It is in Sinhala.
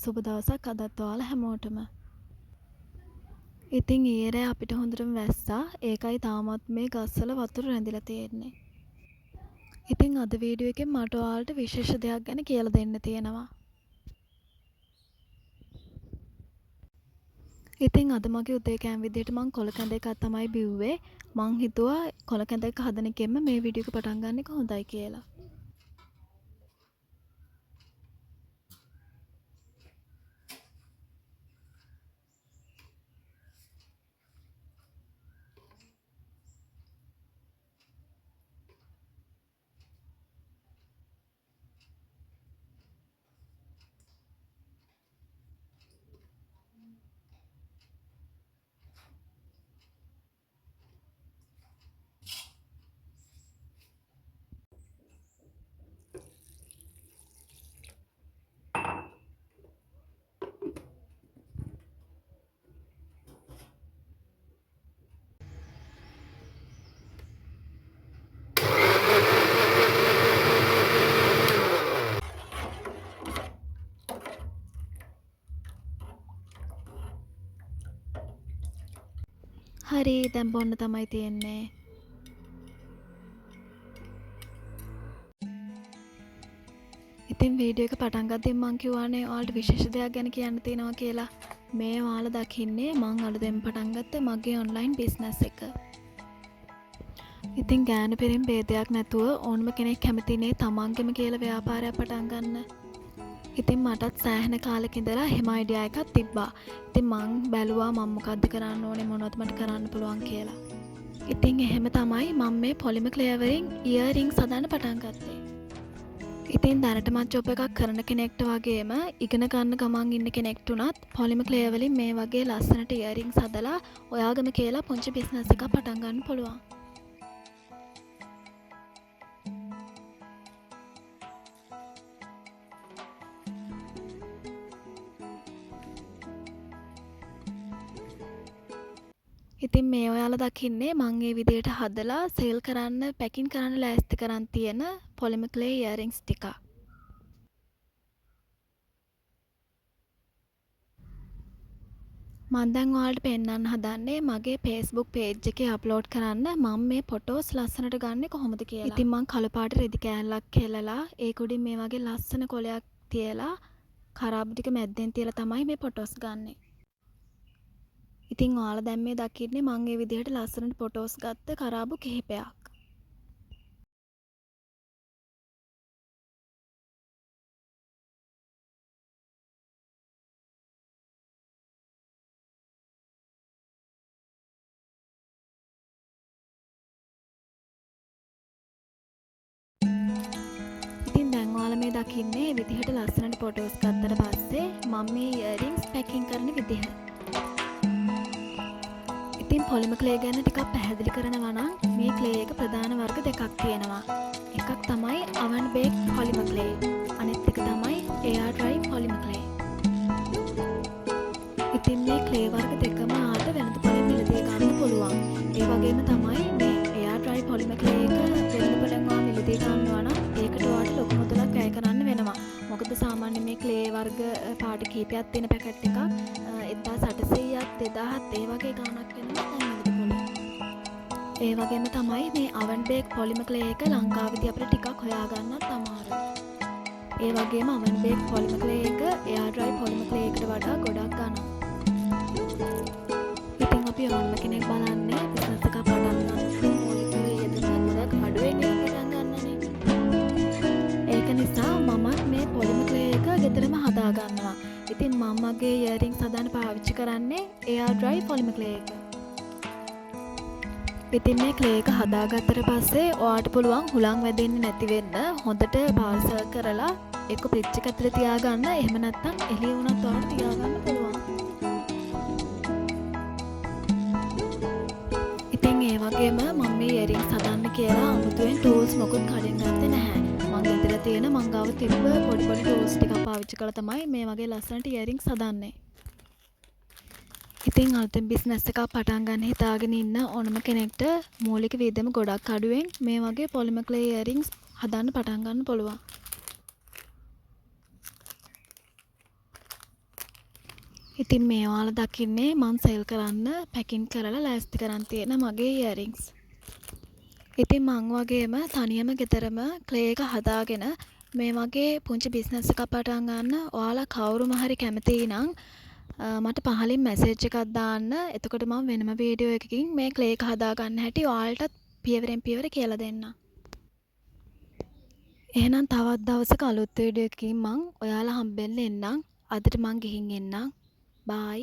සුබ දවසක් අදත් ඔයාලා හැමෝටම. ඉතින් ඊයේ රෑ අපිට හොඳටම වැස්සා. ඒකයි තාමත් මේ ගස්වල වතුර රැඳිලා තියෙන්නේ. ඉතින් අද වීඩියෝ එකෙන් මට ඔයාලට විශේෂ දෙයක් ගැන කියලා දෙන්න තියෙනවා. ඉතින් අද මගේ උදේ කෑම විදියට මං කොළ කැඳ එකක් තමයි බිව්වේ. මං හිතුවා කොළ කැඳ එක හදන එකෙන්ම මේ වීඩියෝ එක පටන් ගන්න එක හොඳයි කියලා. හරි දැන් බොන්න තමයි තියෙන්නේ. ඉතින් වීඩියෝ එක පටන් ගද්දී මං කිව්වානේ ඔයාලට විශේෂ දෙයක් ගැන කියන්න තියෙනවා කියලා. මේ ඔයාලා දකින්නේ මං අලුතෙන් පටන් ගත්ත මගේ ඔන්ලයින් බිස්නස් එක. ඉතින් ගෑනු පිරිමි ભેදයක් නැතුව ඕනම කෙනෙක් කැමතිනේ තමන්ගෙම කියලා ව්‍යාපාරයක් පටන් ගන්න. ඉතින් මටත් සෑහෙන කාලෙක ඉඳලා එහෙම අයිඩියා එකක් තිබ්බා. ඉතින් මං බැලුවා මම මොකද්ද කරන්න ඕනේ මොනවද මට කරන්න පුළුවන් කියලා. ඉතින් එහෙම තමයි මම මේ පොලිමර් ක්ලේ වලින් ඉයරින්ග්ස් හදන්න පටන් ගත්තේ. ඉතින් දැනටමත් ජොබ් එකක් කරන කෙනෙක්ට වගේම ඉගෙන ගන්න ගමන් ඉන්න කෙනෙක්ට උනත් පොලිමර් ක්ලේ වලින් මේ වගේ ලස්සනට ඉයරින්ග්ස් හදලා ඔයාගම කියලා පුංචි බිස්නස් එකක් පටන් ගන්න පුළුවන්. ඉතින් මේ ඔයාලා දකින්නේ මං ඒ විදියට හදලා සේල් කරන්න පැකින් කරන්න ලෑස්ති කරන් තියෙන පොලිමර් ක්ලේ ඉයරින්ග්ස් ටික. මම දැන් ඔයාලට පෙන්නන්න හදන්නේ මගේ Facebook page එකේ අප්ලෝඩ් කරන්න මම මේ ෆොටෝස් ලස්සනට ගන්නෙ කොහොමද කියලා. ඉතින් මං කළු පාට රෙදි කෑල්ලක් හෙලලා ඒක උඩින් මේ වගේ ලස්සන කොලයක් තියලා කරාබු ටික මැද්දෙන් තියලා තමයි මේ ෆොටෝස් ගන්නෙ. ඉතින් ඔයාලා දැන් මේ දකින්නේ මම මේ විදිහට ලස්සනට ෆොටෝස් ගත්ත කරාබු කිහිපයක්. ඉතින් දැන් ඔයාලා මේ දකින්නේ විදිහට ලස්සනට ෆොටෝස් ගත්තට පස්සේ මම මේ ඉයරින්ග්ස් පැකින් කරන විදිහ. ඉතින් පොලිමර් ක්ලේ ගැන ටිකක් පැහැදිලි කරනවා නම් මේ ක්ලේ එක ප්‍රධාන වර්ග දෙකක් තියෙනවා. එකක් තමයි oven baked polymer clay. අනිත් එක තමයි air dry polymer clay. ඉතින් මේ ක්ලේ වර්ග දෙකම ආට වෙනද පොලින් මිලදී ගන්න පුළුවන්. ඒ වගේම තමයි මේ air dry polymer clay එක වෙනද පොලින් වා මිලදී ගන්නවා නම් ඒකට ඔයාලට ලොකු මුදලක් වැය කරන්න වෙනවා. මොකද සාමාන්‍ය මේ ක්ලේ වර්ග පාට කීපයක් තියෙන පැකට් එකක් 1800ක් 2000ක් ඒ වගේ ගාණක් වෙනවා දැන් මිලදී පොලින්. ඒ වගේම තමයි මේ oven baked polymer clay එක ලංකාවේදී අපිට ටිකක් හොයාගන්නත් අමාරුයි. ඒ වගේම oven baked polymer clay එක air dry polymer clay එකට වඩා ගොඩක් ගණන්. ඉතින් අපි ඕනම කෙනෙක් බලන්නේ බිස්නස් එකක් පටන් ගන්න මූලික යෙදුමක් ගොඩක් අඩුවෙන් ඒක පටන් ගන්නනේ. ඒක නිසා මමත් මේ polymer clay එක ගෙදරම හදා ගන්නවා. ඉතින් මම මගේ ඉයරින්ග්ස් හදාන්න පාවිච්චි කරන්නේ air dry polymer clay එක. ඉතින් මේ ක්ලේ එක හදාගත්තට පස්සේ ඔයාට පුළුවන් හුලං වැදෙන්නේ නැති වෙන්න හොඳට පාර්සල් කරලා ඒක ෆ්‍රිජ් එක ඇතුලේ තියාගන්න. එහෙම නැත්නම් එළිය වුණත් ඔයාලට තියාගන්න පුළුවන්. ඉතින් ඒ වගේම මම මේ ඉයරින්ග්ස් හදන්න කියලා අමුතුවෙන් ටූල්ස් මොකුත් කඩින් ගත්තේ නැහැ. මං ගෙදර තියෙන මං ගාව තිබ්බ පොඩි පොඩි ටූල්ස් ටික පාවිච්චි කරලා තමයි මේ වගේ ලස්සනට ඉයරින්ග්ස් හදන්නේ. ඉතින් අලුතෙන් බිස්නස් එකක් පටන් ගන්න හිතාගෙන ඉන්න ඕනම කෙනෙක්ට මූලික වියදම ගොඩක් අඩුවෙන් මේ වගේ පොලිමර් ක්ලේ ඉයරින්ග්ස් හදන්න පටන් ගන්න පුළුවන්. ඉතින් මේ ඔයාලා දකින්නේ මං සෙල් කරන්න පැකින් කරලා ලෑස්ති කරන් තියෙන මගේ ඉයරින්ග්ස්. ඉතින් මං වගේම තනියම ගෙදරම ක්ලේ එක හදාගෙන මේ වගේ පුංචි බිස්නස් එකක් පටන් ගන්න ඔයාලා කවුරුම හරි කැමතියි නම් මට පහලින් මැසේජ් එකක් දාන්න. එතකොට මම වෙනම වීඩියෝ එකකින් මේ ක්ලේ එක හදාගන්න හැටි ඔයාලටත් පියවරෙන් පියවර කියලා දෙන්නම්. එහෙනම් තවත් දවසක අලුත් වීඩියෝ එකකින් මං ඔයාලා හම්බෙන්න එන්නම්. අදට මං ගිහින් එන්නම්. බායි.